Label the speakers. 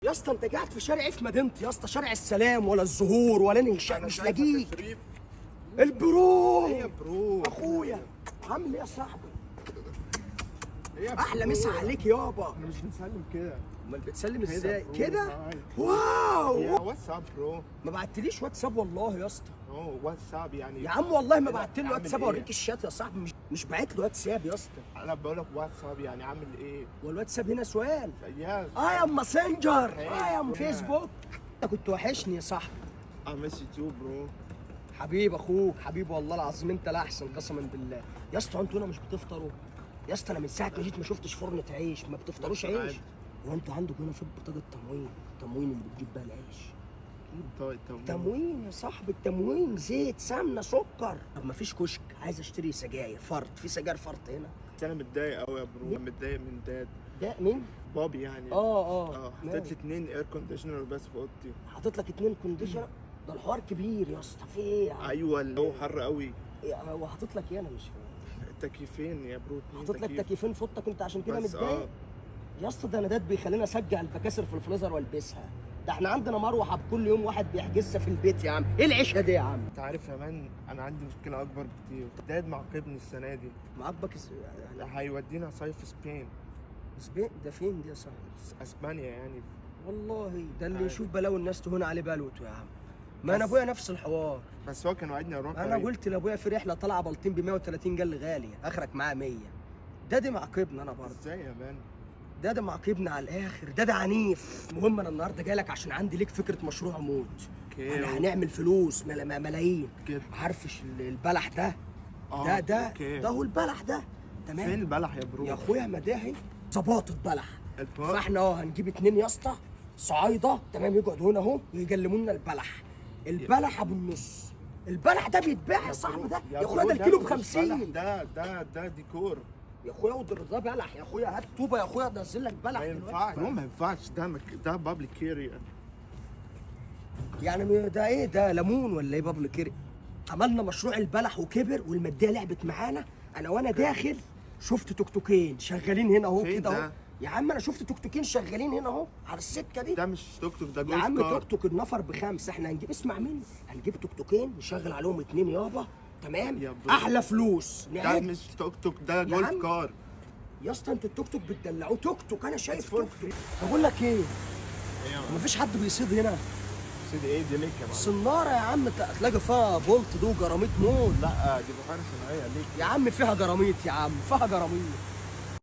Speaker 1: يا اسطى انت قاعد في شارع ايه في مدينتي يا اسطى؟ شارع السلام ولا الزهور ولا انا مش لاقيك. البرو
Speaker 2: ايه يا برو
Speaker 1: اخويا، عامل ايه يا صاحبي؟
Speaker 2: ايه يا
Speaker 1: احلى
Speaker 2: برو؟
Speaker 1: مسا عليك يابا.
Speaker 2: احنا مش بنسلم كده.
Speaker 1: امال بتسلم
Speaker 2: كده
Speaker 1: ازاي
Speaker 2: برو،
Speaker 1: كده؟
Speaker 2: هاي.
Speaker 1: واو،
Speaker 2: يا واتساب برو.
Speaker 1: ما بعتليش واتساب والله يا اسطى.
Speaker 2: اوه واتساب يعني.
Speaker 1: يا عم والله ما
Speaker 2: كده
Speaker 1: بعت له
Speaker 2: أعمل
Speaker 1: واتساب
Speaker 2: إيه؟
Speaker 1: اوريك الشات يا صاحبي، مش باعت له واتساب يا اسطى.
Speaker 2: انا بقول لك واتساب يعني عامل ايه؟
Speaker 1: والواتساب هنا سؤال.
Speaker 2: يس
Speaker 1: اه يا ماسنجر،
Speaker 2: Hey,
Speaker 1: اه يا
Speaker 2: yeah.
Speaker 1: فيسبوك. انت كنت وحشني يا صاحبي.
Speaker 2: I miss you too برو.
Speaker 1: حبيب اخوك حبيب، والله العظيم انت الاحسن قسما بالله. يا اسطى انتوا هنا مش بتفطروا؟ يا اسطى انا من ساعه ما جيت ما شفتش فرنة عيش، ما بتفطروش
Speaker 2: عادي.
Speaker 1: عيش؟ وانتوا عندكم هنا في بطاقه التموين اللي بتجيب بقى العيش. تموين يا صاحبي، التموين زيت سمنه سكر. طب ما فيش كشك، عايز اشتري سجاير فرط، في سجاير فرط هنا؟
Speaker 2: بس انا متضايق قوي يا برو، متضايق من داد.
Speaker 1: ده مين؟
Speaker 2: بابي يعني. حطيت لي 2 اير كونديشنر بس في اوضتي.
Speaker 1: حاطط لك 2 كونديشنر؟ ده الحوار كبير يا اسطى، في ايه يا عم؟
Speaker 2: ايوه الجو حر قوي.
Speaker 1: هو حاطط لك ايه؟ انا مش فاهم.
Speaker 2: التكييفين يا برو، 2
Speaker 1: حاطط لك تكييفين في اوضتك انت عشان كده
Speaker 2: بس
Speaker 1: متضايق؟ يا اسطى ده انا داد بيخليني اسجع البكاسر في الفريزر والبسها. ده احنا عندنا مروحه بكل يوم واحد بيحجزها في البيت يا عم. ايه العيشه دي يا عم؟
Speaker 2: انت عارف يا مان انا عندي مشكله اكبر بكتير. داد معاقبني السنه دي.
Speaker 1: معاقبك يعني؟
Speaker 2: هيودينا صيف سبين.
Speaker 1: سبين ده فين دي يا صاحبي؟
Speaker 2: اسبانيا يعني.
Speaker 1: والله ده اللي
Speaker 2: عادي.
Speaker 1: يشوف بلاوي الناس تهون عليه بلوته يا عم. ما انا
Speaker 2: بس-
Speaker 1: ابويا نفس الحوار.
Speaker 2: بس هو كان وعدني اروح
Speaker 1: انا
Speaker 2: قريب.
Speaker 1: قلت لابويا في رحله طالعه بلطيم ب 130 قال لي غاليه، اخرك معاه 100. دادي معاقبني انا برضه.
Speaker 2: ازاي يا مان؟
Speaker 1: دادي معاقبني على الاخر، دادي عنيف. المهم انا النهارده جاي لك عشان عندي ليك فكره مشروع موت.
Speaker 2: اوكي.
Speaker 1: انا هنعمل فلوس ملايين.
Speaker 2: كده.
Speaker 1: عارفش البلح ده؟
Speaker 2: اوكي.
Speaker 1: ده هو البلح ده. تمام.
Speaker 2: فين البلح يا برو؟
Speaker 1: يا اخويا مداحي ظباطة بلح.
Speaker 2: البلح؟
Speaker 1: فاحنا هنجيب 2 يا اسطى صعايده، تمام، يقعدوا هنا اهو ويجلموا لنا البلح. البلح ابو النص. البلح ده بيتباع يا صاحبي. ده يا اخويا ده الكيلو ب 50.
Speaker 2: ده ديكور.
Speaker 1: يا اخويا ده بلح يا اخويا، هات طوبه يا اخويا انزل لك بلح
Speaker 2: ما ينفعش
Speaker 1: دلوقتي.
Speaker 2: ما ينفعش ده بابليك كيريا.
Speaker 1: يعني ده ايه ده، ليمون ولا ايه بابل كيري؟ عملنا مشروع البلح وكبر والماديه لعبت معانا. انا وانا داخل شفت توكتوكين شغالين هنا اهو
Speaker 2: فين
Speaker 1: كده
Speaker 2: ده؟
Speaker 1: اهو. يا عم انا شفت توكتوكين شغالين هنا اهو على السكه دي.
Speaker 2: ده مش توك توك، ده
Speaker 1: يا
Speaker 2: جولف
Speaker 1: عم
Speaker 2: كار.
Speaker 1: توك توك النفر ب5. احنا هنجيب، اسمع مني، هنجيب توكتوكين نشغل عليهم 2 يابا، تمام؟
Speaker 2: يا برو.
Speaker 1: احلى فلوس.
Speaker 2: ده
Speaker 1: نعد.
Speaker 2: مش توك توك، ده
Speaker 1: يا
Speaker 2: جولف
Speaker 1: عم.
Speaker 2: كار.
Speaker 1: يا اسطى انتوا التوك توك بتدلعوه توك توك، انا شايف توك توك. بقول لك ايه، مفيش حد بيصيد هنا.
Speaker 2: سيدي ايه دي ليك يا معلم؟
Speaker 1: صناره يا عم هتلاقي فيها بولت دو جراميط موت.
Speaker 2: لا دي بحيره صناعيه ليك.
Speaker 1: يا عم فيها جراميط، يا عم فيها جراميط.